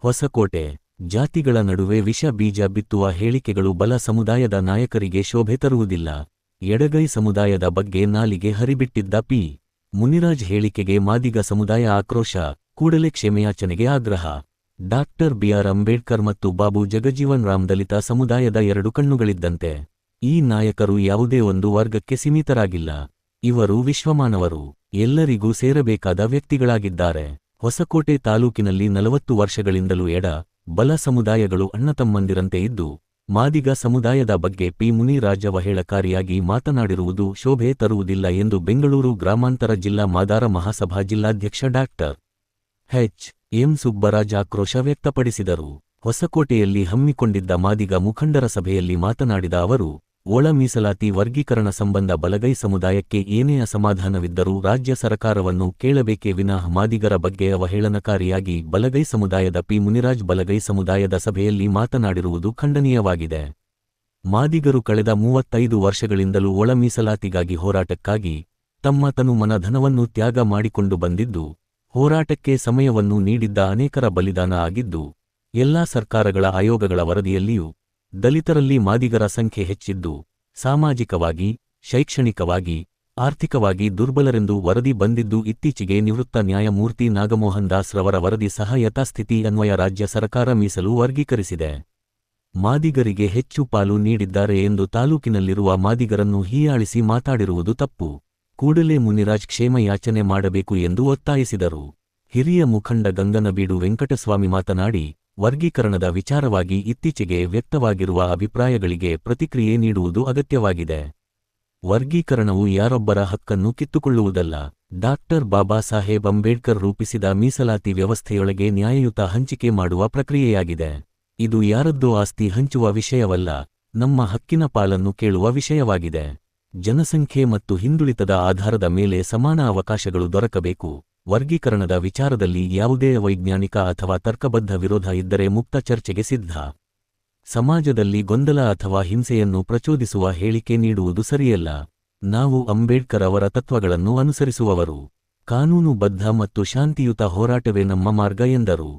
ಹೊಸಕೋಟೆ. ಜಾತಿಗಳ ನಡುವೆ ವಿಷ ಬೀಜ ಬಿತ್ತುವ ಹೇಳಿಕೆಗಳು ಬಲ ಸಮುದಾಯದ ನಾಯಕರಿಗೆ ಶೋಭೆ ತರುವುದಿಲ್ಲ. ಎಡಗೈ ಸಮುದಾಯದ ಬಗ್ಗೆ ನಾಲಿಗೆ ಹರಿಬಿಟ್ಟಿದ್ದ ಪಿ. ಮುನಿರಾಜ್ ಹೇಳಿಕೆಗೆ ಮಾದಿಗ ಸಮುದಾಯ ಆಕ್ರೋಶ, ಕೂಡಲೇ ಕ್ಷಮೆಯಾಚನೆಗೆ ಆಗ್ರಹ. Doctor B R. ಅಂಬೇಡ್ಕರ್ ಮತ್ತು ಬಾಬು ಜಗಜೀವನ್ ರಾಮ್ ದಲಿತ ಸಮುದಾಯದ ಎರಡು ಕಣ್ಣುಗಳಿದ್ದಂತೆ. ಈ ನಾಯಕರು ಯಾವುದೇ ಒಂದು ವರ್ಗಕ್ಕೆ ಸೀಮಿತರಾಗಿಲ್ಲ. ಇವರು ವಿಶ್ವಮಾನವರು, ಎಲ್ಲರಿಗೂ ಸೇರಬೇಕಾದ ವ್ಯಕ್ತಿಗಳಾಗಿದ್ದಾರೆ. ಹೊಸಕೋಟೆ ತಾಲೂಕಿನಲ್ಲಿ 40 ವರ್ಷಗಳಿಂದಲೂ ಎಡ, ಬಲ ಸಮುದಾಯಗಳು ಅಣ್ಣತಮ್ಮಂದಿರಂತೆ ಇದ್ದು, ಮಾದಿಗ ಸಮುದಾಯದ ಬಗ್ಗೆ ಪಿ. ಮುನಿರಾಜ್ ಅವಹೇಳಕಾರಿಯಾಗಿ ಮಾತನಾಡಿರುವುದು ಶೋಭೆ ತರುವುದಿಲ್ಲ ಎಂದು ಬೆಂಗಳೂರು ಗ್ರಾಮಾಂತರ ಜಿಲ್ಲಾ ಮಾದಾರ ಮಹಾಸಭಾ ಜಿಲ್ಲಾಧ್ಯಕ್ಷ ಡಾಕ್ಟರ್ ಎಚ್. ಎಂ. ಸುಬ್ಬರಾಜ್ ಆಕ್ರೋಶ ವ್ಯಕ್ತಪಡಿಸಿದರು. ಹೊಸಕೋಟೆಯಲ್ಲಿ ಹಮ್ಮಿಕೊಂಡಿದ್ದ ಮಾದಿಗ ಮುಖಂಡರ ಸಭೆಯಲ್ಲಿ ಮಾತನಾಡಿದ ಅವರು, ಒಳ ಮೀಸಲಾತಿ ವರ್ಗೀಕರಣ ಸಂಬಂಧ ಬಲಗೈ ಸಮುದಾಯಕ್ಕೆ ಏನೇ ಅಸಮಾಧಾನವಿದ್ದರೂ ರಾಜ್ಯ ಸರಕಾರವನ್ನು ಕೇಳಬೇಕೇ ವಿನಃ ಮಾದಿಗರ ಬಗ್ಗೆ ಅವಹೇಳನಕಾರಿಯಾಗಿ ಬಲಗೈ ಸಮುದಾಯದ ಪಿ. ಮುನಿರಾಜ್ ಬಲಗೈ ಸಮುದಾಯದ ಸಭೆಯಲ್ಲಿ ಮಾತನಾಡಿರುವುದು ಖಂಡನೀಯವಾಗಿದೆ. ಮಾದಿಗರು ಕಳೆದ 35 ವರ್ಷಗಳಿಂದಲೂ ಒಳ ಮೀಸಲಾತಿಗಾಗಿ ಹೋರಾಟಕ್ಕಾಗಿ ತಮ್ಮ ತನು ಮನ ಧನವನ್ನು ತ್ಯಾಗ ಮಾಡಿಕೊಂಡು ಬಂದಿದ್ದು, ಹೋರಾಟಕ್ಕೆ ಸಮಯವನ್ನು ನೀಡಿದ್ದ ಅನೇಕರ ಬಲಿದಾನ ಆಗಿದ್ದು, ಎಲ್ಲಾ ಸರ್ಕಾರಗಳ ಆಯೋಗಗಳ ವರದಿಯಲ್ಲಿಯೂ ದಲಿತರಲ್ಲಿ ಮಾದಿಗರ ಸಂಖ್ಯೆ ಹೆಚ್ಚಿದ್ದು, ಸಾಮಾಜಿಕವಾಗಿ, ಶೈಕ್ಷಣಿಕವಾಗಿ, ಆರ್ಥಿಕವಾಗಿ ದುರ್ಬಲರೆಂದು ವರದಿ ಬಂದಿದ್ದು, ಇತ್ತೀಚೆಗೆ ನಿವೃತ್ತ ನ್ಯಾಯಮೂರ್ತಿ ನಾಗಮೋಹನ್ ದಾಸ್ ರವರ ವರದಿ ಸಹ ಯಥಾಸ್ಥಿತಿ ಅನ್ವಯ ರಾಜ್ಯ ಸರ್ಕಾರ ಮೀಸಲು ವರ್ಗೀಕರಿಸಿದೆ. ಮಾದಿಗರಿಗೆ ಹೆಚ್ಚು ಪಾಲು ನೀಡಿದ್ದಾರೆ ಎಂದು ತಾಲೂಕಿನಲ್ಲಿರುವ ಮಾದಿಗರನ್ನು ಹೀಯಾಳಿಸಿ ಮಾತಾಡಿರುವುದು ತಪ್ಪು. ಕೂಡಲೇ ಮುನಿರಾಜ್ ಕ್ಷೇಮ ಯಾಚನೆ ಮಾಡಬೇಕು ಎಂದು ಒತ್ತಾಯಿಸಿದರು. ಹಿರಿಯ ಮುಖಂಡ ಗಂಗನಬೀಡು ವೆಂಕಟಸ್ವಾಮಿ ಮಾತನಾಡಿ, ವರ್ಗೀಕರಣದ ವಿಚಾರವಾಗಿ ಇತ್ತೀಚೆಗೆ ವ್ಯಕ್ತವಾಗಿರುವ ಅಭಿಪ್ರಾಯಗಳಿಗೆ ಪ್ರತಿಕ್ರಿಯೆ ನೀಡುವುದು ಅಗತ್ಯವಾಗಿದೆ. ವರ್ಗೀಕರಣವು ಯಾರೊಬ್ಬರ ಹಕ್ಕನ್ನು ಕಿತ್ತುಕೊಳ್ಳುವುದಲ್ಲ. ಡಾಕ್ಟರ್ ಬಾಬಾ ಸಾಹೇಬ್ ಅಂಬೇಡ್ಕರ್ ರೂಪಿಸಿದ ಮೀಸಲಾತಿ ವ್ಯವಸ್ಥೆಯೊಳಗೆ ನ್ಯಾಯಯುತ ಹಂಚಿಕೆ ಮಾಡುವ ಪ್ರಕ್ರಿಯೆಯಾಗಿದೆ. ಇದು ಯಾರದ್ದೋ ಆಸ್ತಿ ಹಂಚುವ ವಿಷಯವಲ್ಲ, ನಮ್ಮ ಹಕ್ಕಿನ ಪಾಲನ್ನು ಕೇಳುವ ವಿಷಯವಾಗಿದೆ. ಜನಸಂಖ್ಯೆ ಮತ್ತು ಹಿಂದುಳಿತದ ಆಧಾರದ ಮೇಲೆ ಸಮಾನ ಅವಕಾಶಗಳು ದೊರಕಬೇಕು. ವರ್ಗೀಕರಣದ ವಿಚಾರದಲ್ಲಿ ಯಾವುದೇ ವೈಜ್ಞಾನಿಕ ಅಥವಾ ತರ್ಕಬದ್ಧ ವಿರೋಧ ಇದ್ದರೆ ಮುಕ್ತ ಚರ್ಚೆಗೆ ಸಿದ್ಧ. ಸಮಾಜದಲ್ಲಿ ಗೊಂದಲ ಅಥವಾ ಹಿಂಸೆಯನ್ನು ಪ್ರಚೋದಿಸುವ ಹೇಳಿಕೆ ನೀಡುವುದು ಸರಿಯಲ್ಲ. ನಾವು ಅಂಬೇಡ್ಕರ್ ಅವರ ತತ್ವಗಳನ್ನು ಅನುಸರಿಸುವವರು. ಕಾನೂನುಬದ್ಧ ಮತ್ತು ಶಾಂತಿಯುತ ಹೋರಾಟವೇ ನಮ್ಮ ಮಾರ್ಗ ಎಂದರು.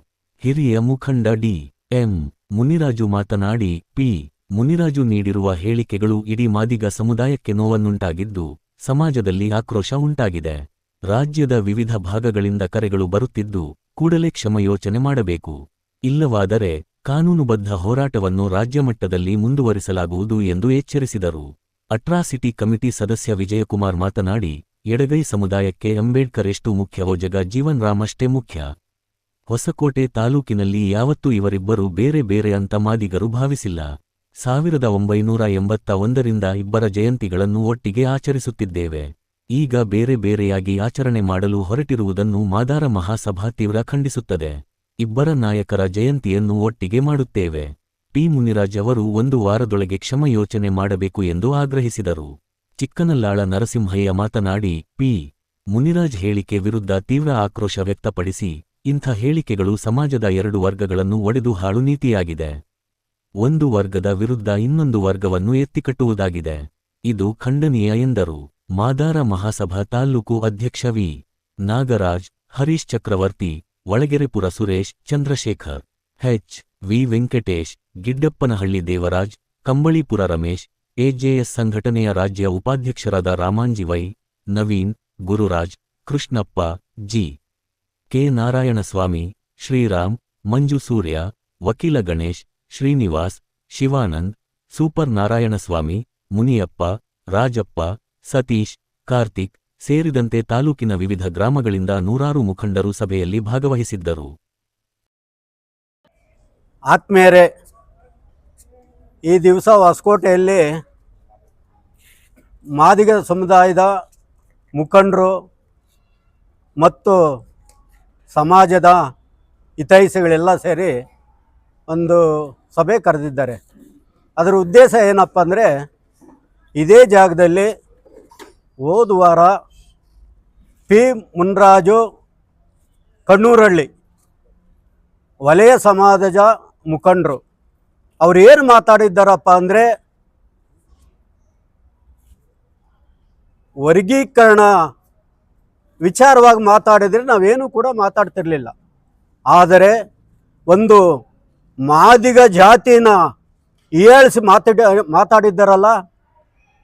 ಹಿರಿಯ ಮುಖಂಡ ಡಿ. ಎಂ. ಮುನಿರಾಜು ಮಾತನಾಡಿ, ಪಿ. ಮುನಿರಾಜು ನೀಡಿರುವ ಹೇಳಿಕೆಗಳು ಇಡೀ ಮಾದಿಗ ಸಮುದಾಯಕ್ಕೆ ನೋವನ್ನುಂಟಾಗಿದ್ದು, ಸಮಾಜದಲ್ಲಿ ಆಕ್ರೋಶ ಉಂಟಾಗಿದೆ. ರಾಜ್ಯದ ವಿವಿಧ ಭಾಗಗಳಿಂದ ಕರೆಗಳು ಬರುತ್ತಿದ್ದು, ಕೂಡಲೇ ಕ್ಷಮೆಯೋಚನೆ ಮಾಡಬೇಕು. ಇಲ್ಲವಾದರೆ ಕಾನೂನುಬದ್ಧ ಹೋರಾಟವನ್ನು ರಾಜ್ಯಮಟ್ಟದಲ್ಲಿ ಮುಂದುವರಿಸಲಾಗುವುದು ಎಂದು ಎಚ್ಚರಿಸಿದರು. ಅಟ್ರಾಸಿಟಿ ಕಮಿಟಿ ಸದಸ್ಯ ವಿಜಯಕುಮಾರ್ ಮಾತನಾಡಿ, ಎಡಗೈ ಸಮುದಾಯಕ್ಕೆ ಅಂಬೇಡ್ಕರ್ ಎಷ್ಟು ಮುಖ್ಯವೋ ಜಗಜೀವನ್ ರಾಮ್ ಅಷ್ಟೇ ಮುಖ್ಯ. ಹೊಸಕೋಟೆ ತಾಲೂಕಿನಲ್ಲಿ ಯಾವತ್ತೂ ಇವರಿಬ್ಬರು ಬೇರೆ ಬೇರೆ ಅಂತ ಮಾದಿಗರು ಭಾವಿಸಿಲ್ಲ. 1981ರಿಂದ ಇಬ್ಬರ ಜಯಂತಿಗಳನ್ನು ಒಟ್ಟಿಗೆ ಆಚರಿಸುತ್ತಿದ್ದೇವೆ. ಈಗ ಬೇರೆ ಬೇರೆಯಾಗಿ ಆಚರಣೆ ಮಾಡಲು ಹೊರಟಿರುವುದನ್ನು ಮಾದಾರ ಮಹಾಸಭಾ ತೀವ್ರ ಖಂಡಿಸುತ್ತದೆ. ಇಬ್ಬರ ನಾಯಕರ ಜಯಂತಿಯನ್ನು ಒಟ್ಟಿಗೆ ಮಾಡುತ್ತೇವೆ. ಪಿ. ಮುನಿರಾಜ್ ಅವರು 1 ವಾರದೊಳಗೆ ಕ್ಷಮೆಯೋಚನೆ ಮಾಡಬೇಕು ಎಂದು ಆಗ್ರಹಿಸಿದರು. ಚಿಕ್ಕನಲ್ಲಾಳ ನರಸಿಂಹಯ್ಯ ಮಾತನಾಡಿ, ಪಿ. ಮುನಿರಾಜ್ ಹೇಳಿಕೆ ವಿರುದ್ಧ ತೀವ್ರ ಆಕ್ರೋಶ ವ್ಯಕ್ತಪಡಿಸಿ, ಇಂಥ ಹೇಳಿಕೆಗಳು ಸಮಾಜದ 2 ವರ್ಗಗಳನ್ನು ಒಡೆದು ಹಾಳು ನೀತಿಯಾಗಿದೆ. ಒಂದು ವರ್ಗದ ವಿರುದ್ಧ ಇನ್ನೊಂದು ವರ್ಗವನ್ನು ಎತ್ತಿಕಟ್ಟುವುದಾಗಿದೆ. ಇದು ಖಂಡನೀಯ ಎಂದರು. ಮಾದಾರ ಮಹಾಸಭಾ ತಾಲ್ಲೂಕು ಅಧ್ಯಕ್ಷ V. Nagaraj, Harish Chakravarthi, Olagerepura Suresh, Chandrashekar, H. V. Venkatesh, Giddappanahalli Devaraj, Kambalipura Ramesh, AJS ಸಂಘಟನೆಯ ರಾಜ್ಯ ಉಪಾಧ್ಯಕ್ಷರಾದ Ramanji Y. Naveen, Gururaj, Krishnappa, G. K. Narayanaswamy, Sriram, Manju Surya, ವಕೀಲ ಗಣೇಶ್, ಶ್ರೀನಿವಾಸ್, ಶಿವಾನಂದ್, ಸೂಪರ್ ನಾರಾಯಣಸ್ವಾಮಿ, ಮುನಿಯಪ್ಪ, ರಾಜಪ್ಪ, ಸತೀಶ್, ಕಾರ್ತಿಕ್ ಸೇರಿದಂತೆ ತಾಲೂಕಿನ ವಿವಿಧ ಗ್ರಾಮಗಳಿಂದ ನೂರಾರು ಮುಖಂಡರು ಸಭೆಯಲ್ಲಿ ಭಾಗವಹಿಸಿದ್ದರು. ಆತ್ಮೀಯರೇ, ಈ ದಿವಸ ಹೊಸಕೋಟೆಯಲ್ಲಿ ಮಾದಿಗ ಸಮುದಾಯದ ಮುಖಂಡರು ಮತ್ತು ಸಮಾಜದ ಹಿತೈಷಿಗಳೆಲ್ಲ ಸೇರಿ ಒಂದು ಸಭೆ ಕರೆದಿದ್ದಾರೆ. ಅದರ ಉದ್ದೇಶ ಏನಪ್ಪ ಅಂದರೆ, ಇದೇ ಜಾಗದಲ್ಲಿ ಹೋದ ವಾರ ಪಿ. ಮುನಿರಾಜು ಕಣ್ಣೂರಹಳ್ಳಿ ವಲಯ ಸಮಾಜದ ಮುಖಂಡರು ಅವರು ಏನು ಮಾತಾಡಿದ್ದಾರಪ್ಪ ಅಂದರೆ, ವರ್ಗೀಕರಣ ವಿಚಾರವಾಗಿ ಮಾತಾಡಿದರೆ ನಾವೇನು ಕೂಡ ಮಾತಾಡ್ತಿರಲಿಲ್ಲ. ಆದರೆ ಒಂದು ಮಾದಿಗ ಜಾತಿನ ಏಳಿಸಿ ಮಾತಾಡಿದ್ದಾರಲ್ಲ,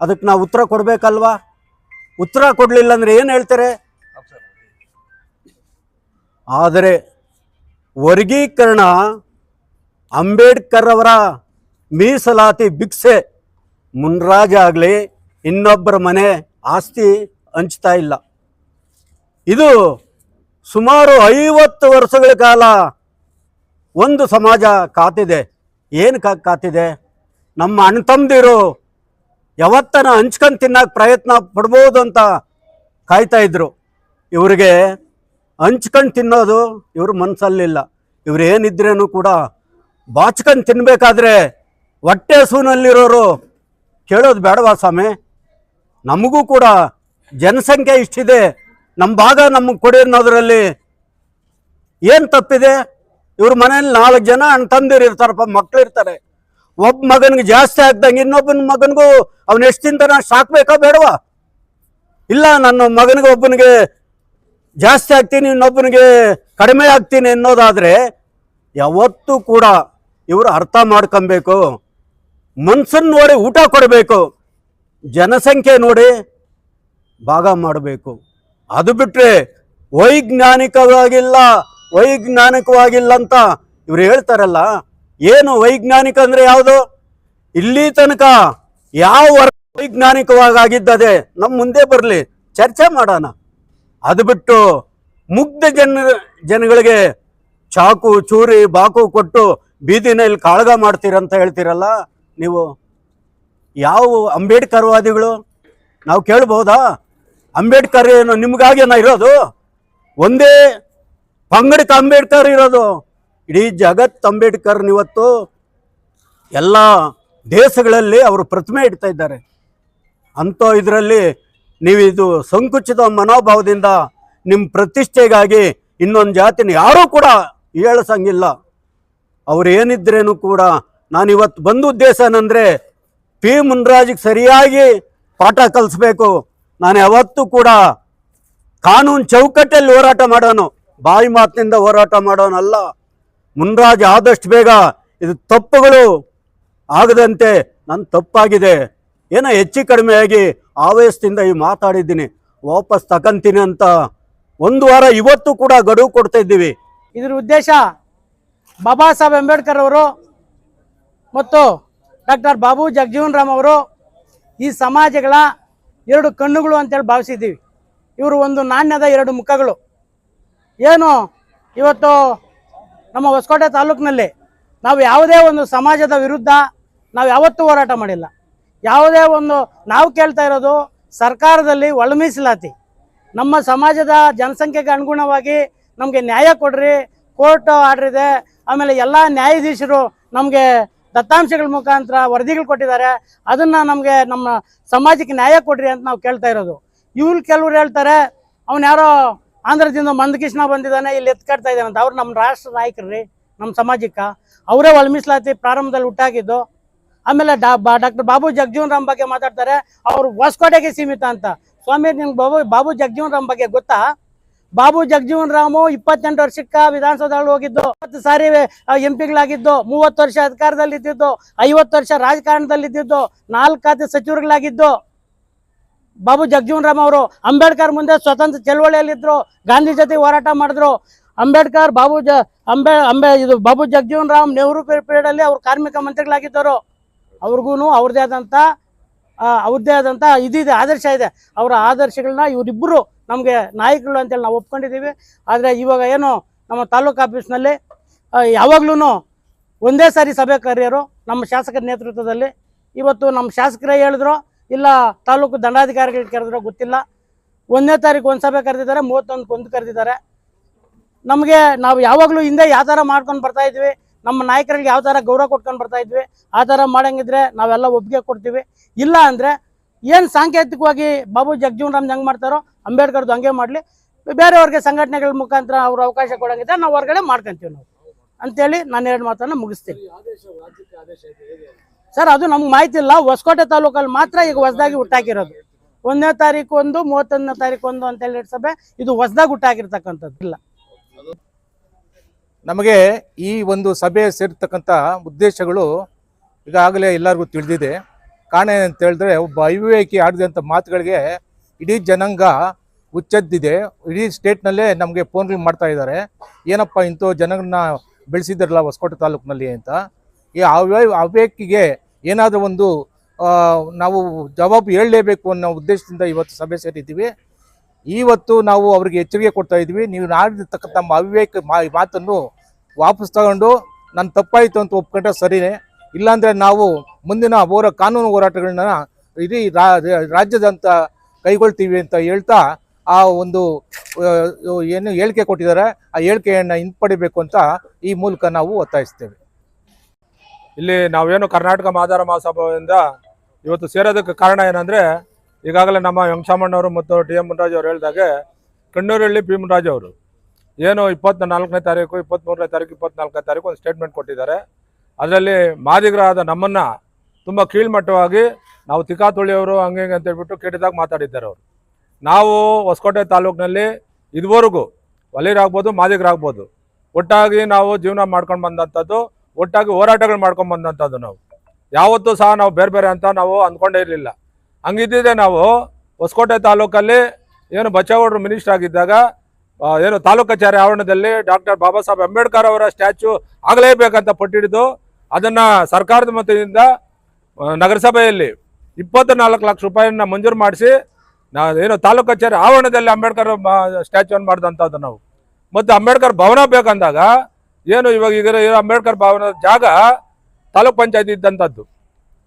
ಅದಕ್ಕೆ ನಾವು ಉತ್ತರ ಕೊಡಬೇಕಲ್ವಾ? ಉತ್ತರ ಕೊಡಲಿಲ್ಲ ಅಂದರೆ ಏನು ಹೇಳ್ತಾರೆ? ಆದರೆ ವರ್ಗೀಕರಣ ಅಂಬೇಡ್ಕರ್ ಅವರ ಮೀಸಲಾತಿ ಭಿಕ್ಷೆ ಮುನ್ರಾಜ್ ಆಗಲಿ ಇನ್ನೊಬ್ಬರ ಮನೆ ಆಸ್ತಿ ಹಂಚ್ತಾ ಇಲ್ಲ. ಇದು ಸುಮಾರು 50 ವರ್ಷಗಳ ಕಾಲ ಒಂದು ಸಮಾಜ ಕಾತಿದೆ. ಏನು ಕಾತಿದೆ? ನಮ್ಮ ಅಣ್ಣ ತಮ್ಮದಿರು ಯಾವತ್ತನ ಹಂಚ್ಕೊಂಡು ತಿನ್ನಕ್ಕೆ ಪ್ರಯತ್ನ ಪಡ್ಬೋದು ಅಂತ ಕಾಯ್ತಾ ಇದ್ರು. ಇವರಿಗೆ ಹಂಚ್ಕೊಂಡು ತಿನ್ನೋದು ಇವ್ರ ಮನಸ್ಸಲ್ಲಿಲ್ಲ. ಇವ್ರು ಏನಿದ್ರೇನು ಕೂಡ ಬಾಚ್ಕೊಂಡು ತಿನ್ನಬೇಕಾದ್ರೆ ಹೊಟ್ಟೆ ಹಸುವಿನಲ್ಲಿರೋರು ಕೇಳೋದು ಬೇಡವಾ ಸ್ವಾಮಿ? ನಮಗೂ ಕೂಡ ಜನಸಂಖ್ಯೆ ಇಷ್ಟಿದೆ, ನಮ್ಮ ಭಾಗ ನಮಗೆ ಕೊಡಿ ಅನ್ನೋದ್ರಲ್ಲಿ ಏನು ತಪ್ಪಿದೆ? ಇವ್ರ ಮನೇಲಿ 4 ಜನ ಅಣ್ಣ ತಂದಿರು ಇರ್ತಾರಪ್ಪ, ಮಕ್ಳು ಇರ್ತಾರೆ. ಒಬ್ಬ ಮಗನಿಗೆ ಜಾಸ್ತಿ ಆಗ್ದಂಗೆ ಇನ್ನೊಬ್ಬನ ಮಗನಿಗೂ ಅವನು ಎಷ್ಟು ತಿಂತಾನೆ ಅಷ್ಟು ಸಾಕ್ಬೇಕಾ ಬೇಡವಾ? ಇಲ್ಲ ನನ್ನ ಮಗನಿಗೆ ಒಬ್ಬನಿಗೆ ಜಾಸ್ತಿ ಆಗ್ತೀನಿ ಇನ್ನೊಬ್ಬನಿಗೆ ಕಡಿಮೆ ಆಗ್ತೀನಿ ಅನ್ನೋದಾದರೆ ಯಾವತ್ತೂ ಕೂಡ ಇವರು ಅರ್ಥ ಮಾಡ್ಕೊಬೇಕು. ಮನ್ಸನ್ನು ನೋಡಿ ಊಟ ಕೊಡಬೇಕು, ಜನಸಂಖ್ಯೆ ನೋಡಿ ಭಾಗ ಮಾಡಬೇಕು. ಅದು ಬಿಟ್ಟರೆ ವೈಜ್ಞಾನಿಕವಾಗಿಲ್ಲ ಅಂತ ಇವ್ರು ಹೇಳ್ತಾರಲ್ಲ, ಏನು ವೈಜ್ಞಾನಿಕ ಅಂದರೆ ಯಾವುದು? ಇಲ್ಲಿ ತನಕ ಯಾವ ವೈಜ್ಞಾನಿಕವಾಗಿದ್ದದೆ ನಮ್ಮ ಮುಂದೆ ಬರಲಿ, ಚರ್ಚೆ ಮಾಡೋಣ. ಅದು ಬಿಟ್ಟು ಮುಗ್ಧ ಜನಗಳಿಗೆ ಚಾಕು ಚೂರಿ ಬಾಕು ಕೊಟ್ಟು ಬೀದಿನಲ್ಲಿ ಕಾಳಗ ಮಾಡ್ತೀರಂತ ಹೇಳ್ತೀರಲ್ಲ ನೀವು. ಯಾವ ಅಂಬೇಡ್ಕರ್ವಾದಿಗಳು? ನಾವು ಕೇಳ್ಬೋದಾ? ಅಂಬೇಡ್ಕರ್ ಏನು ನಿಮಗಾಗೇನ ಇರೋದು? ಒಂದೇ ಪಂಗಡಕ್ಕೆ ಅಂಬೇಡ್ಕರ್ ಇರೋದು? ಇಡೀ ಜಗತ್ ಅಂಬೇಡ್ಕರ್ನಿವತ್ತು ಎಲ್ಲ ದೇಶಗಳಲ್ಲಿ ಅವರು ಪ್ರತಿಮೆ ಇಡ್ತಾ ಇದ್ದಾರೆ. ಅಂಥ ಇದರಲ್ಲಿ ನೀವಿದು ಸಂಕುಚಿತ ಮನೋಭಾವದಿಂದ ನಿಮ್ಮ ಪ್ರತಿಷ್ಠೆಗಾಗಿ ಇನ್ನೊಂದು ಜಾತಿನ ಯಾರೂ ಕೂಡ ಏಳಿಸಂಗಿಲ್ಲ. ಅವ್ರು ಏನಿದ್ರೇನು ಕೂಡ ನಾನಿವತ್ತು ಬಂದ ಉದ್ದೇಶ ಏನಂದರೆ ಪಿ ಮುನ್ರಾಜಿಗೆ ಸರಿಯಾಗಿ ಪಾಠ ಕಲಿಸ್ಬೇಕು. ನಾನು ಯಾವತ್ತೂ ಕೂಡ ಕಾನೂನು ಚೌಕಟ್ಟಲ್ಲಿ ಹೋರಾಟ ಮಾಡೋನು, ಬಾಯಿ ಮಾತಿನಿಂದ ಹೋರಾಟ ಮಾಡೋನಲ್ಲ. ಮುನ್ರಾಜ್ ಆದಷ್ಟು ಬೇಗ ಇದು ತಪ್ಪುಗಳು ಆಗದಂತೆ ನನ್ನ ತಪ್ಪಾಗಿದೆ, ಏನೋ ಹೆಚ್ಚು ಕಡಿಮೆಯಾಗಿ ಆವೇಶದಿಂದ ಈ ಮಾತಾಡಿದ್ದೀನಿ, ವಾಪಸ್ ತಗೊಂತೀನಿ ಅಂತ 1 ವಾರ ಇವತ್ತು ಕೂಡ ಗಡುವು ಕೊಡ್ತಾ ಇದ್ದೀವಿ. ಇದರ ಉದ್ದೇಶ ಬಾಬಾ ಸಾಹೇಬ್ ಅಂಬೇಡ್ಕರ್ ಅವರು ಮತ್ತು ಡಾಕ್ಟರ್ ಬಾಬು ಜಗಜೀವನ್ ರಾಮ್ ಅವರು ಈ ಸಮಾಜಗಳ 2 ಕಣ್ಣುಗಳು ಅಂತೇಳಿ ಭಾವಿಸಿದ್ದೀವಿ. ಇವರು ಒಂದು ನಾಣ್ಯದ 2 ಮುಖಗಳು. ಏನು ಇವತ್ತು ನಮ್ಮ ಹೊಸಕೋಟೆ ತಾಲೂಕಿನಲ್ಲಿ ನಾವು ಯಾವುದೇ ಒಂದು ಸಮಾಜದ ವಿರುದ್ಧ ನಾವು ಯಾವತ್ತೂ ಹೋರಾಟ ಮಾಡಿಲ್ಲ. ಯಾವುದೇ ಒಂದು ನಾವು ಕೇಳ್ತಾ ಇರೋದು ಸರ್ಕಾರದಲ್ಲಿ ಒಳ ಮೀಸಲಾತಿ, ನಮ್ಮ ಸಮಾಜದ ಜನಸಂಖ್ಯೆಗೆ ಅನುಗುಣವಾಗಿ ನಮಗೆ ನ್ಯಾಯ ಕೊಡ್ರಿ, ಕೋರ್ಟ್ ಆರ್ಡರ್ ಇದೆ, ಆಮೇಲೆ ಎಲ್ಲ ನ್ಯಾಯಾಧೀಶರು ನಮಗೆ ದತ್ತಾಂಶಗಳ ಮುಖಾಂತರ ವರದಿಗಳು ಕೊಟ್ಟಿದ್ದಾರೆ, ಅದನ್ನು ನಮಗೆ ನಮ್ಮ ಸಮಾಜಕ್ಕೆ ನ್ಯಾಯ ಕೊಡ್ರಿ ಅಂತ ನಾವು ಕೇಳ್ತಾ ಇರೋದು. ಇವ್ರು ಕೆಲವ್ರು ಹೇಳ್ತಾರೆ ಅವನು ಯಾರೋ ಆಂಧ್ರದಿಂದ ಮಂದಕೃಷ್ಣ ಬಂದಿದ್ದಾನೆ ಇಲ್ಲಿ ಎತ್ಕಾಡ್ತಾ ಇದ್ದಾನೆ ಅಂತ. ಅವ್ರು ನಮ್ಮ ರಾಷ್ಟ್ರ ನಾಯಕರು ರೀ, ನಮ್ಮ ಸಮಾಜಕ್ಕೆ ಅವರೇ ಒಳ ಮೀಸಲಾತಿ ಪ್ರಾರಂಭದಲ್ಲಿ ಹುಟ್ಟಾಗಿದ್ದು. ಆಮೇಲೆ ಡಾಕ್ಟರ್ ಬಾಬು ಜಗಜೀವನ್ ರಾಮ್ ಬಗ್ಗೆ ಮಾತಾಡ್ತಾರೆ, ಅವರು ಹೊಸಕೋಟೆಗೆ ಸೀಮಿತ ಅಂತ. ಸ್ವಾಮಿ ನಿಮ್ಗೆ ಬಾಬು ಜಗಜೀವನ್ ರಾಮ್ ಬಗ್ಗೆ ಗೊತ್ತಾ? ಬಾಬು ಜಗಜೀವನ್ ರಾಮು 28 ವರ್ಷಕ್ಕೆ ವಿಧಾನಸೌಧದಲ್ಲಿ ಹೋಗಿದ್ದು, 10 ಸಾರಿ MP ಗಳಾಗಿದ್ದು, 30 ವರ್ಷ ಅಧಿಕಾರದಲ್ಲಿ ಇದ್ದಿದ್ದು, 50 ವರ್ಷ ರಾಜಕಾರಣದಲ್ಲಿ ಇದ್ದಿದ್ದು, 4 ಖಾತೆ ಸಚಿವರುಗಳಾಗಿದ್ದು ಬಾಬು ಜಗಜೀವನ್ ರಾಮ್ ಅವರು. ಅಂಬೇಡ್ಕರ್ ಮುಂದೆ ಸ್ವತಂತ್ರ ಚಳವಳಿಯಲ್ಲಿದ್ದರು, ಗಾಂಧಿ ಜೊತೆ ಹೋರಾಟ ಮಾಡಿದ್ರು. ಅಂಬೇಡ್ಕರ್ ಬಾಬು ಜಗಜೀವನ್ ರಾಮ್ ನೆಹರು ಪೀರಿಯಡಲ್ಲಿ ಅವರು ಕಾರ್ಮಿಕ ಮಂತ್ರಿಗಳಾಗಿದ್ದರು. ಅವ್ರಿಗೂ ಅವ್ರದ್ದೇ ಆದಂಥ ಇದಿದೆ, ಆದರ್ಶ ಇದೆ. ಅವರ ಆದರ್ಶಗಳನ್ನ ಇವರಿಬ್ಬರು ನಮಗೆ ನಾಯಕರು ಅಂತೇಳಿ ನಾವು ಒಪ್ಕೊಂಡಿದ್ದೀವಿ. ಆದರೆ ಇವಾಗ ಏನು ನಮ್ಮ ತಾಲೂಕು ಆಫೀಸ್ನಲ್ಲಿ ಯಾವಾಗ್ಲೂ ಒಂದೇ ಸಾರಿ ಸಭೆ ಕರೆಯೋರು ನಮ್ಮ ಶಾಸಕರ ನೇತೃತ್ವದಲ್ಲಿ. ಇವತ್ತು ನಮ್ಮ ಶಾಸಕರೇ ಹೇಳಿದ್ರು, ಇಲ್ಲ ತಾಲೂಕು ದಂಡಾಧಿಕಾರಿಗಳು ಕರೆದ್ರೋ ಗೊತ್ತಿಲ್ಲ, 1ನೇ ತಾರೀಕು ಒಂದು ಸಭೆ ಕರೆದಿದ್ದಾರೆ, 31ಕ್ಕೆ ಒಂದು ಕರೆದಿದ್ದಾರೆ. ನಮಗೆ ನಾವು ಯಾವಾಗಲೂ ಹಿಂದೆ ಯಾವ ಥರ ಮಾಡ್ಕೊಂಡು ಬರ್ತಾ ಇದ್ವಿ, ನಮ್ಮ ನಾಯಕರಿಗೆ ಯಾವ ಥರ ಗೌರವ ಕೊಟ್ಕೊಂಡು ಬರ್ತಾ ಇದ್ವಿ, ಆ ಥರ ಮಾಡಂಗಿದ್ರೆ ನಾವೆಲ್ಲ ಒಪ್ಪಿಗೆ ಕೊಡ್ತೀವಿ. ಇಲ್ಲ ಅಂದರೆ ಏನು ಸಾಂಕೇತಿಕವಾಗಿ ಬಾಬು ಜಗಜೀವನ್ ರಾಮ್ ಹೆಂಗೆ ಮಾಡ್ತಾರೋ ಅಂಬೇಡ್ಕರ್ದು ಹಂಗೆ ಮಾಡಲಿ, ಬೇರೆಯವ್ರಿಗೆ ಸಂಘಟನೆಗಳ ಮುಖಾಂತರ ಅವ್ರು ಅವಕಾಶ ಕೊಡೋಂಗಿದ್ರೆ ನಾವು ಹೊರಗಡೆ ಮಾಡ್ಕೊತೀವಿ ನಾವು ಅಂತೇಳಿ ನಾನು 2 ಮಾತನ್ನು ಮುಗಿಸ್ತೀನಿ. ಸರ್ ಅದು ನಮ್ಗೆ ಮಾಹಿತಿ ಇಲ್ಲ. ಹೊಸಕೋಟೆ ತಾಲೂಕಲ್ಲಿ ಮಾತ್ರ ಈಗ ಹೊಸದಾಗಿ ಹುಟ್ಟಾಕಿರೋದು. 1ನೇ ತಾರೀಕು ಒಂದು, 31ನೇ ತಾರೀಕು ಒಂದು ಅಂತೇಳಿ ಸಭೆ ಇದು ಹೊಸದಾಗಿ ಹುಟ್ಟಾಕಿರ್ತಕ್ಕಂಥದ್ದು ಇಲ್ಲ. ನಮಗೆ ಈ ಒಂದು ಸಭೆ ಸೇರ್ತಕ್ಕಂಥ ಉದ್ದೇಶಗಳು ಈಗಾಗಲೇ ಎಲ್ಲರಿಗೂ ತಿಳಿದಿದೆ. ಕಾರಣ ಏನಂತ ಹೇಳಿದ್ರೆ, ಒಬ್ಬ ಅವಿವೇಕಿ ಆಡಿದಂಥ ಮಾತುಗಳಿಗೆ ಇಡೀ ಜನಾಂಗ ಹುಚ್ಚೆದ್ದಿದೆ. ಇಡೀ ಸ್ಟೇಟ್ನಲ್ಲೇ ನಮಗೆ ಫೋನ್ಗಳು ಮಾಡ್ತಾ ಇದ್ದಾರೆ, ಏನಪ್ಪ ಇಂಥ ಜನಗಳನ್ನ ಬೆಳೆಸಿದ್ರಲ್ಲ ಹೊಸಕೋಟೆ ತಾಲೂಕಿನಲ್ಲಿ ಅಂತ. ಈ ಅವಿವೇಕಿಗೆ ಏನಾದರೂ ಒಂದು ನಾವು ಜವಾಬು ಹೇಳಲೇಬೇಕು ಅನ್ನೋ ಉದ್ದೇಶದಿಂದ ಇವತ್ತು ಸಭೆ ಸೇರಿದ್ದೀವಿ. ಇವತ್ತು ನಾವು ಅವರಿಗೆ ಎಚ್ಚರಿಕೆ ಕೊಡ್ತಾ ಇದ್ದೀವಿ, ನೀವು ಆಡಿರ್ತಕ್ಕಂಥ ನಮ್ಮ ಅವಿವೇಕ ಮಾತನ್ನು ವಾಪಸ್ ತಗೊಂಡು ನನ್ನ ತಪ್ಪಾಯಿತು ಅಂತ ಒಪ್ಕೊಂಡ್ರೆ ಸರಿಯೇ, ಇಲ್ಲಾಂದರೆ ನಾವು ಮುಂದಿನ ಕಾನೂನು ಹೋರಾಟಗಳನ್ನ ಇಡೀ ರಾಜ್ಯದಂತ ಕೈಗೊಳ್ತೀವಿ ಅಂತ ಹೇಳ್ತಾ ಆ ಒಂದು ಏನು ಹೇಳಿಕೆ ಕೊಟ್ಟಿದ್ದಾರೆ ಆ ಹೇಳಿಕೆಯನ್ನು ಹಿಂಪಡಿಬೇಕು ಅಂತ ಈ ಮೂಲಕ ನಾವು ಒತ್ತಾಯಿಸ್ತೇವೆ. ಇಲ್ಲಿ ನಾವೇನು ಕರ್ನಾಟಕ ಮಾದಾರ ಮಹಾಸಭಾದಿಂದ ಇವತ್ತು ಸೇರೋದಕ್ಕೆ ಕಾರಣ ಏನಂದರೆ, ಈಗಾಗಲೇ ನಮ್ಮ ವೆಂಕಟರಾಮಣ್ಣವರು ಮತ್ತು ಟಿ ಎಂ ಮುನ್ರಾಜ್ ಅವರು ಹೇಳಿದಾಗೆ ಕಣ್ಣೂರಲ್ಲಿ ಪಿ ಮುನ್ರಾಜ್ ಅವರು ಏನು 24ನೇ ತಾರೀಕು 23ನೇ ತಾರೀಕು 24ನೇ ತಾರೀಕು ಒಂದು ಸ್ಟೇಟ್ಮೆಂಟ್ ಕೊಟ್ಟಿದ್ದಾರೆ. ಅದರಲ್ಲಿ ಮಾದಿಗರಾದ ನಮ್ಮನ್ನು ತುಂಬ ಕೀಳ್ಮಟ್ಟವಾಗಿ ನಾವು ತಿಕ್ಕಾತುಳಿಯವರು ಹಂಗೆ ಹಿಂಗೆ ಅಂತ ಹೇಳ್ಬಿಟ್ಟು ಕೆಟ್ಟದಾಗ ಮಾತಾಡಿದ್ದಾರೆ ಅವರು. ನಾವು ಹೊಸಕೋಟೆ ತಾಲೂಕಿನಲ್ಲಿ ಇದುವರೆಗೂ ವಲೀರಾಗ್ಬೋದು ಮಾದಿಗರಾಗ್ಬೋದು ಒಟ್ಟಾಗಿ ನಾವು ಜೀವನ ಮಾಡ್ಕೊಂಡು ಬಂದಂಥದ್ದು, ಒಟ್ಟಾಗಿ ಹೋರಾಟಗಳು ಮಾಡ್ಕೊಂಡು ಬಂದಂಥದ್ದು. ನಾವು ಯಾವತ್ತೂ ಸಹ ನಾವು ಬೇರೆ ಬೇರೆ ಅಂತ ನಾವು ಅಂದ್ಕೊಂಡೇ ಇರಲಿಲ್ಲ. ಹಂಗಿದ್ದಿದೆ ನಾವು ಹೊಸಕೋಟೆ ತಾಲೂಕಲ್ಲಿ ಏನು ಬಚ್ಚೇಗೌಡರು ಮಿನಿಸ್ಟರ್ ಆಗಿದ್ದಾಗ ಏನು ತಾಲೂಕು ಕಚೇರಿ ಆವರಣದಲ್ಲಿ ಡಾಕ್ಟರ್ ಬಾಬಾ ಸಾಹೇಬ್ ಅಂಬೇಡ್ಕರ್ ಅವರ ಸ್ಟ್ಯಾಚ್ಯೂ ಆಗಲೇಬೇಕಂತ ಪಟ್ಟಿಡಿದು ಅದನ್ನು ಸರ್ಕಾರದ ಮತದಿಂದ ನಗರಸಭೆಯಲ್ಲಿ 24 ಲಕ್ಷ ರೂಪಾಯಿನ ಮಂಜೂರು ಮಾಡಿಸಿ ಏನು ತಾಲೂಕು ಕಚೇರಿ ಆವರಣದಲ್ಲಿ ಅಂಬೇಡ್ಕರ್ ಸ್ಟ್ಯಾಚ್ಯೂವನ್ನು ಮಾಡಿದಂಥದ್ದು ನಾವು. ಮತ್ತು ಅಂಬೇಡ್ಕರ್ ಭವನ ಬೇಕಂದಾಗ ಏನು ಇವಾಗ ಈಗ ಅಂಬೇಡ್ಕರ್ ಭವನದ ಜಾಗ ತಾಲೂಕ್ ಪಂಚಾಯತಿ ಇದ್ದಂಥದ್ದು,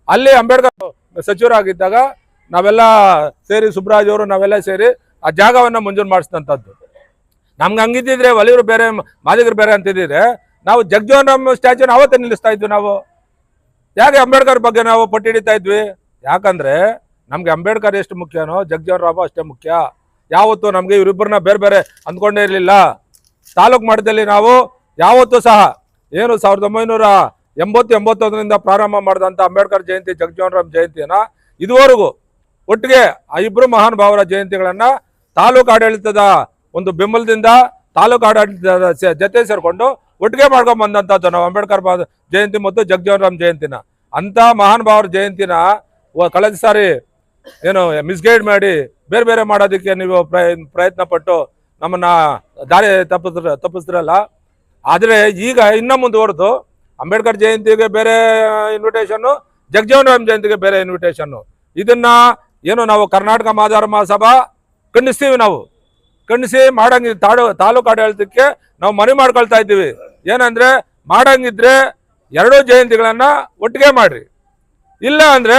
ಅಲ್ಲಿ ಅಂಬೇಡ್ಕರ್ ಸಚಿವರಾಗಿದ್ದಾಗ ನಾವೆಲ್ಲ ಸೇರಿ ಸುಬ್ರಾಜ್ ಅವರು ನಾವೆಲ್ಲ ಸೇರಿ ಆ ಜಾಗವನ್ನು ಮಂಜೂರು ಮಾಡಿಸಿದಂಥದ್ದು. ನಮ್ಗೆ ಹಂಗಿದ್ದಿದ್ರೆ ವಲಿಯರು ಬೇರೆ ಮಾದಿಗರು ಬೇರೆ ಅಂತಿದ್ದಿದ್ರೆ ನಾವು ಜಗಜೀವನ್ ರಾಮ್ ಸ್ಟ್ಯಾಚ್ಯೂನ ಅವತ್ತೇ ನಿಲ್ಲಿಸ್ತಾ ಇದ್ವಿ. ನಾವು ಯಾಕೆ ಅಂಬೇಡ್ಕರ್ ಬಗ್ಗೆ ನಾವು ಪಟ್ಟಿ ಹಿಡಿತಾ ಇದ್ವಿ? ಯಾಕಂದರೆ ನಮಗೆ ಅಂಬೇಡ್ಕರ್ ಎಷ್ಟು ಮುಖ್ಯನೋ ಜಗಜೀವನ್ ರಾಮ್ ಅಷ್ಟೇ ಮುಖ್ಯ. ಯಾವತ್ತೂ ನಮಗೆ ಇವರಿಬ್ಬರನ್ನ ಬೇರೆ ಬೇರೆ ಅಂದ್ಕೊಂಡೇ ಇರಲಿಲ್ಲ. ತಾಲೂಕು ಮಟ್ಟದಲ್ಲಿ ನಾವು ಯಾವತ್ತೂ ಸಹ ಏನು 1980-81ರಿಂದ ಪ್ರಾರಂಭ ಮಾಡಿದಂಥ ಅಂಬೇಡ್ಕರ್ ಜಯಂತಿ ಜಗಜೀವನ್ ರಾಮ್ ಜಯಂತಿಯನ್ನು ಇದುವರೆಗೂ ಒಟ್ಟಿಗೆ ಆ ಇಬ್ಬರು ಮಹಾನ್ ಭಾವರ ಜಯಂತಿಗಳನ್ನು ತಾಲೂಕು ಆಡಳಿತದ ಒಂದು ಬೆಂಬಲದಿಂದ ತಾಲೂಕು ಆಡಳಿತದ ಜೊತೆ ಸೇರಿಕೊಂಡು ಒಟ್ಟಿಗೆ ಮಾಡ್ಕೊಂಡು ಬಂದಂಥದ್ದು ನಾವು ಅಂಬೇಡ್ಕರ್ ಜಯಂತಿ ಮತ್ತು ಜಗಜೀವನ್ ರಾಮ್ ಜಯಂತಿನ. ಅಂಥ ಮಹಾನ್ ಭಾವರ ಜಯಂತಿನ ಕಳೆದ ಸಾರಿ ಏನು ಮಿಸ್ಗೈಡ್ ಮಾಡಿ ಬೇರೆ ಬೇರೆ ಮಾಡೋದಕ್ಕೆ ನೀವು ಪ್ರಯತ್ನ ಪಟ್ಟು ನಮ್ಮನ್ನು ದಾರಿ ತಪ್ಪಿಸ್ತಿರಲ್ಲ. ಆದರೆ ಈಗ ಇನ್ನೂ ಮುಂದುವರೆದು ಅಂಬೇಡ್ಕರ್ ಜಯಂತಿಗೆ ಬೇರೆ ಇನ್ವಿಟೇಷನ್ನು, ಜಗಜೀವನ್ ರಾಮ್ ಜಯಂತಿಗೆ ಬೇರೆ ಇನ್ವಿಟೇಷನ್ನು. ಇದನ್ನು ಏನು ನಾವು ಕರ್ನಾಟಕ ಮಾದಾರ ಮಹಾಸಭಾ ಖಂಡಿಸ್ತೀವಿ. ನಾವು ಖಂಡಿಸಿ ಮಾಡಂಗಿದ್ರೆ ತಾಲೂಕು ಆಡಳಿತಕ್ಕೆ ನಾವು ಮನವಿ ಮಾಡ್ಕೊಳ್ತಾ ಇದ್ದೀವಿ. ಏನಂದರೆ ಮಾಡಂಗಿದ್ರೆ ಎರಡೂ ಜಯಂತಿಗಳನ್ನು ಒಟ್ಟಿಗೆ ಮಾಡಿರಿ. ಇಲ್ಲ ಅಂದರೆ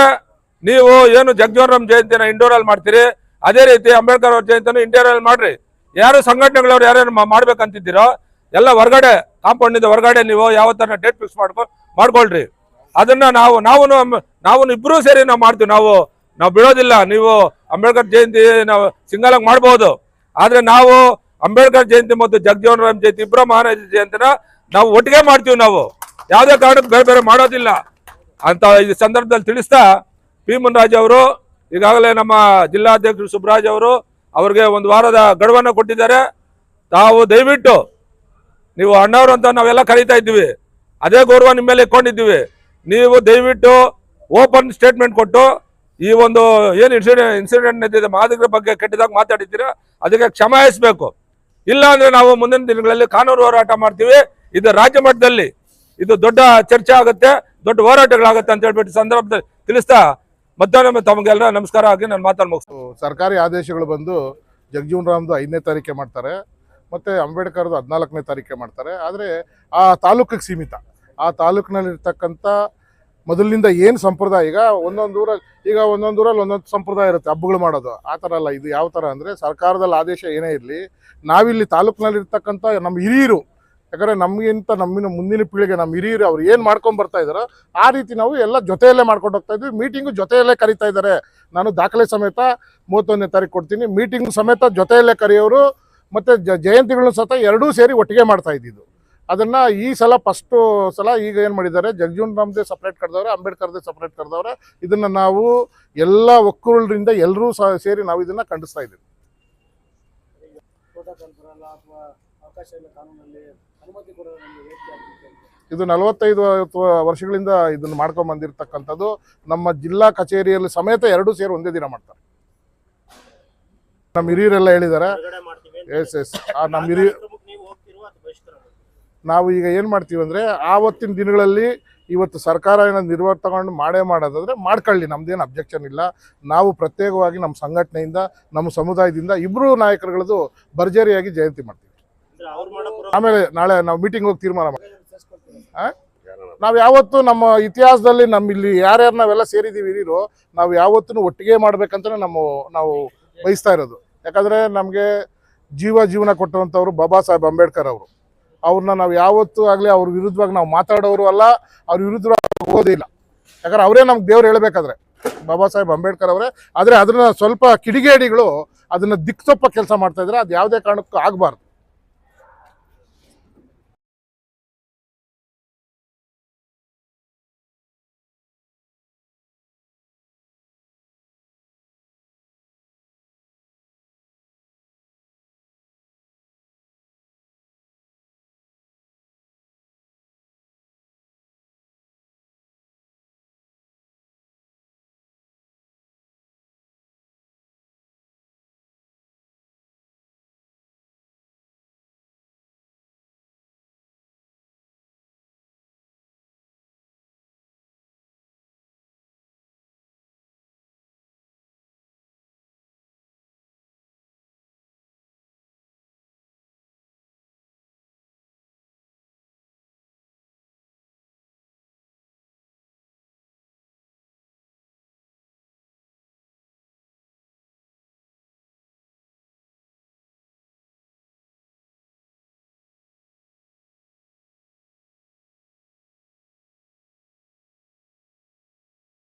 ನೀವು ಏನು ಜಗಜೀವನ್ ರಾಮ್ ಜಯಂತಿನ ಇಂಡೋರಲ್ಲಿ ಮಾಡ್ತೀರಿ, ಅದೇ ರೀತಿ ಅಂಬೇಡ್ಕರ್ ಅವ್ರ ಜಯಂತಿನ ಇಂಡೋರಲ್ಲಿ ಮಾಡಿರಿ. ಯಾರು ಸಂಘಟನೆಗಳವ್ರು ಯಾರ್ಯಾರು ಮಾಡ್ಬೇಕಂತಿದ್ದೀರೋ ಎಲ್ಲ ಹೊರಗಡೆ ಕಾಂಪೌಂಡಿಂದ ಹೊರಗಡೆ ನೀವು ಯಾವತ್ತನ್ನ ಡೇಟ್ ಫಿಕ್ಸ್ ಮಾಡ್ಕೊಳ್ರಿ. ಅದನ್ನು ನಾವು ಇಬ್ಬರೂ ಸೇರಿ ನಾವು ಮಾಡ್ತೀವಿ. ನಾವು ಬಿಡೋದಿಲ್ಲ. ನೀವು ಅಂಬೇಡ್ಕರ್ ಜಯಂತಿ ನಾವು ಸಿಂಗಲಾಗಿ ಮಾಡ್ಬೋದು, ಆದರೆ ನಾವು ಅಂಬೇಡ್ಕರ್ ಜಯಂತಿ ಮತ್ತು ಜಗಜೀವನ್ ರಾಮ್ ಜಯಂತಿ ಇಬ್ಬರ ಮಹಾನ್ ಜಯಂತಿನ ನಾವು ಒಟ್ಟಿಗೆ ಮಾಡ್ತೀವಿ. ನಾವು ಯಾವುದೇ ಕಾರಣಕ್ಕೆ ಬೇರೆ ಬೇರೆ ಮಾಡೋದಿಲ್ಲ ಅಂತ ಈ ಸಂದರ್ಭದಲ್ಲಿ ತಿಳಿಸ್ತಾ, ಪಿ ಮುನ್ರಾಜ್ ಅವರು ಈಗಾಗಲೇ ನಮ್ಮ ಜಿಲ್ಲಾಧ್ಯಕ್ಷರು ಸುಬ್ರಾಜ್ ಅವರು ಅವ್ರಿಗೆ 1 ವಾರದ ಗಡುವನ್ನು ಕೊಟ್ಟಿದ್ದಾರೆ. ತಾವು ದಯವಿಟ್ಟು ನೀವು ಅಣ್ಣವರು ಅಂತ ನಾವೆಲ್ಲ ಕರೀತಾ ಇದ್ದೀವಿ, ಅದೇ ಗೌರವ ನಿಮ್ಮ ಮೇಲೆ ಇಟ್ಕೊಂಡಿದ್ದೀವಿ. ನೀವು ದಯವಿಟ್ಟು ಓಪನ್ ಸ್ಟೇಟ್ಮೆಂಟ್ ಕೊಟ್ಟು ಈ ಒಂದು ಏನು ಇನ್ಸಿಡೆಂಟ್ ನಡೆದಿದೆ ಮಾದಿಗರ ಬಗ್ಗೆ ಕೆಟ್ಟದಾಗ ಮಾತಾಡಿದ್ದೀರಾ ಅದಕ್ಕೆ ಕ್ಷಮಾಯಿಸಬೇಕು. ಇಲ್ಲ ಅಂದರೆ ನಾವು ಮುಂದಿನ ದಿನಗಳಲ್ಲಿ ಕಾನೂನು ಹೋರಾಟ ಮಾಡ್ತೀವಿ. ಇದು ರಾಜ್ಯ ಮಟ್ಟದಲ್ಲಿ ಇದು ದೊಡ್ಡ ಚರ್ಚೆ ಆಗುತ್ತೆ, ದೊಡ್ಡ ಹೋರಾಟಗಳಾಗುತ್ತೆ ಅಂತ ಹೇಳ್ಬಿಟ್ಟು ಸಂದರ್ಭದಲ್ಲಿ ತಿಳಿಸ್ತಾ ಮತ್ತೊಮ್ಮೆ ತಮಗೆಲ್ಲ ನಮಸ್ಕಾರ ಆಗಿ ನಾನು ಮಾತನ್ನು ಮುಗಿಸ್ತೀನಿ. ಸರ್ಕಾರಿ ಆದೇಶಗಳು ಬಂದು ಜಗಜೀವನ್ ರಾಮ್ದು 5ನೇ ತಾರೀಕೆ ಮಾಡ್ತಾರೆ, ಮತ್ತು ಅಂಬೇಡ್ಕರ್ದು 14ನೇ ತಾರೀಕೆ ಮಾಡ್ತಾರೆ. ಆದರೆ ಆ ತಾಲೂಕಿಗೆ ಸೀಮಿತ. ಆ ತಾಲೂಕಿನಲ್ಲಿರ್ತಕ್ಕಂಥ ಮೊದಲಿನಿಂದ ಏನು ಸಂಪ್ರದಾಯ, ಈಗ ಒಂದೊಂದು ಊರಲ್ಲಿ ಒಂದೊಂದು ಸಂಪ್ರದಾಯ ಇರುತ್ತೆ ಹಬ್ಬಗಳು ಮಾಡೋದು. ಆ ಥರ ಅಲ್ಲ. ಇದು ಯಾವ ಥರ ಅಂದರೆ ಸರ್ಕಾರದಲ್ಲಿ ಆದೇಶ ಏನೇ ಇರಲಿ, ನಾವಿಲ್ಲಿ ತಾಲೂಕಿನಲ್ಲಿರ್ತಕ್ಕಂಥ ನಮ್ಮ ಹಿರಿಯರು, ಯಾಕಂದರೆ ನಮಗಿಂತ ಮುಂದಿನ ಪೀಳಿಗೆ ನಮ್ಮ ಹಿರಿಯರು ಅವ್ರು ಏನು ಮಾಡ್ಕೊಂಡು ಬರ್ತಾ ಇದ್ದಾರೋ ಆ ರೀತಿ ನಾವು ಎಲ್ಲ ಜೊತೆಯಲ್ಲೇ ಮಾಡ್ಕೊಂಡು ಹೋಗ್ತಾ ಇದ್ವಿ. ಮೀಟಿಂಗು ಜೊತೆಯಲ್ಲೇ ಕರೀತಾ ಇದ್ದಾರೆ. ನಾನು ದಾಖಲೆ ಸಮೇತ 31ನೇ ತಾರೀಕು ಕೊಡ್ತೀನಿ. ಮೀಟಿಂಗ್ ಸಮೇತ ಜೊತೆಯಲ್ಲೇ ಕರೆಯೋರು ಮತ್ತು ಜಯಂತಿಗಳನ್ನು ಸಹ ಎರಡೂ ಸೇರಿ ಒಟ್ಟಿಗೆ ಮಾಡ್ತಾ ಇದ್ದಿದ್ದು. ಅದನ್ನು ಈ ಸಲ ಫಸ್ಟು ಸಲ ಈಗ ಏನು ಮಾಡಿದ್ದಾರೆ, ಜಗಜೀವನ್ ರಾಮ್ದೇ ಸಪ್ರೇಟ್ ಕರೆದವ್ರೆ, ಅಂಬೇಡ್ಕರ್ದೇ ಸಪ್ರೇಟ್ ಕರೆದವ್ರೆ. ಇದನ್ನು ನಾವು ಎಲ್ಲ ಒಕ್ಕೂಲರಿಂದ ಎಲ್ಲರೂ ಸಹ ಸೇರಿ ನಾವು ಇದನ್ನು ಖಂಡಿಸ್ತಾ ಇದ್ದೀವಿ. ಇದು 45 ವರ್ಷಗಳಿಂದ ಇದನ್ನು ಮಾಡ್ಕೊಂಡ್ ಬಂದಿರತಕ್ಕಂಥದ್ದು. ನಮ್ಮ ಜಿಲ್ಲಾ ಕಚೇರಿಯಲ್ಲಿ ಸಮೇತ 2 ಸೇರಿ ಒಂದೇ ದಿನ ಮಾಡ್ತಾರೆ. ನಮ್ಮ ಹಿರಿಯರೆಲ್ಲ ಹೇಳಿದ್ದಾರೆ. ಎಸ್ ನಮ್ಮ ಹಿರಿಯ ನಾವು ಈಗ ಏನು ಮಾಡ್ತೀವಿ ಅಂದರೆ, ಆವತ್ತಿನ ದಿನಗಳಲ್ಲಿ ಇವತ್ತು ಸರ್ಕಾರ ಏನಾದ್ರು ನಿರ್ಧಾರ ತಗೊಂಡು ಮಾಡೋದಾದ್ರೆ ಮಾಡ್ಕೊಳ್ಳಿ, ನಮ್ದೇನು ಅಬ್ಜೆಕ್ಷನ್ ಇಲ್ಲ. ನಾವು ಪ್ರತ್ಯೇಕವಾಗಿ ನಮ್ಮ ಸಂಘಟನೆಯಿಂದ, ನಮ್ಮ ಸಮುದಾಯದಿಂದ ಇಬ್ಬರು ನಾಯಕರುಗಳದ್ದು ಭರ್ಜರಿಯಾಗಿ ಜಯಂತಿ ಮಾಡ್ತೀವಿ. ಆಮೇಲೆ ನಾಳೆ ನಾವು ಮೀಟಿಂಗ್ ಹೋಗಿ ತೀರ್ಮಾನ ಮಾಡ್ತೀವಿ. ನಾವು ಯಾವತ್ತು ನಮ್ಮ ಇತಿಹಾಸದಲ್ಲಿ ಇಲ್ಲಿ ಯಾರ್ಯಾರು ನಾವೆಲ್ಲ ಸೇರಿದ್ದೀವಿ ಹಿರಿಯರು, ನಾವು ಯಾವತ್ತೂ ಒಟ್ಟಿಗೆ ಮಾಡ್ಬೇಕಂತ ನಾವು ಬಯಸ್ತಾ ಇರೋದು. ಯಾಕಂದರೆ ನಮಗೆ ಜೀವನ ಕೊಟ್ಟಂಥವ್ರು ಬಾಬಾ ಸಾಹೇಬ್ ಅಂಬೇಡ್ಕರ್ ಅವರು. ಅವ್ರನ್ನ ನಾವು ಯಾವತ್ತೂ ಆಗಲಿ ಅವ್ರ ವಿರುದ್ಧವಾಗಿ ನಾವು ಮಾತಾಡೋರು ಅಲ್ಲ, ಅವ್ರ ವಿರುದ್ಧವಾಗಿ ಹೋಗೋದಿಲ್ಲ. ಯಾಕಂದ್ರೆ ಅವರೇ ನಮ್ಗೆ ದೇವ್ರು ಹೇಳಬೇಕಾದ್ರೆ ಬಾಬಾ ಸಾಹೇಬ್ ಅಂಬೇಡ್ಕರ್ ಅವರೇ. ಆದರೆ ಅದನ್ನ ಸ್ವಲ್ಪ ಕಿಡಿಗೇಡಿಗಳು ಅದನ್ನ ದಿಕ್ತಪ್ಪ ಕೆಲಸ ಮಾಡ್ತಾ ಇದ್ದಾರೆ. ಅದು ಯಾವುದೇ ಕಾರಣಕ್ಕೂ ಆಗಬಾರ್ದು.